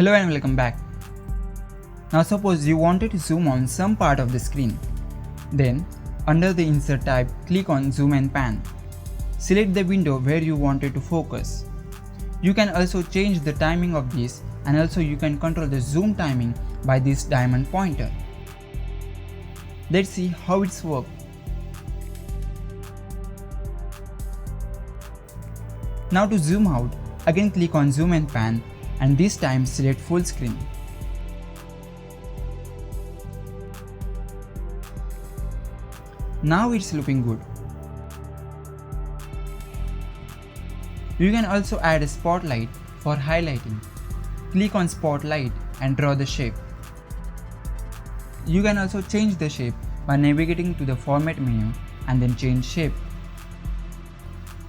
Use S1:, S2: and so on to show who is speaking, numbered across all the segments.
S1: Hello and welcome back. Now suppose you wanted to zoom on some part of the screen. Then, under the Insert tab, click on Zoom and Pan. Select the window where you wanted to focus. You can also change the timing of this, and also you can control the zoom timing by this diamond pointer. Let's see how it's work. Now to zoom out, again click on Zoom and Pan, and this time select full screen. Now it's looking good. You can also add a spotlight for highlighting. Click on Spotlight and draw the shape. You can also change the shape by navigating to the Format menu and then change shape.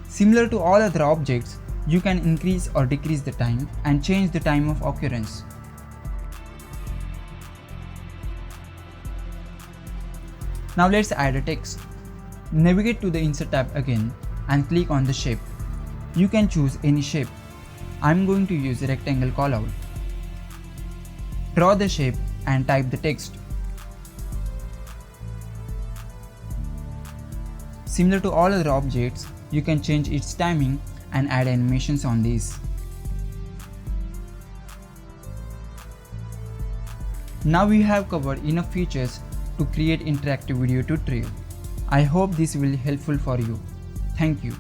S1: Similar to all other objects, you can increase or decrease the time and change the time of occurrence. Now let's add a text. Navigate to the Insert tab again and click on the shape. You can choose any shape. I'm going to use a rectangle callout. Draw the shape and type the text. Similar to all other objects, you can change its timing and add animations on these. Now we have covered enough features to create interactive video tutorial. I hope this will be helpful for you. Thank you.